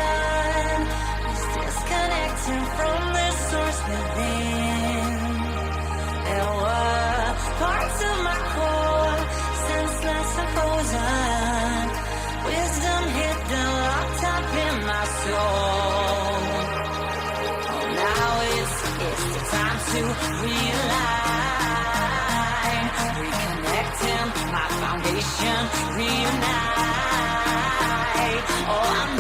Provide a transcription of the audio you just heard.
outside is disconnecting from the source within. There were parts of my core, senseless and frozen. Wisdom hidden, locked up in my soul. Oh, now it's the time to realign, reconnecting my foundation, reunite. Oh, I'm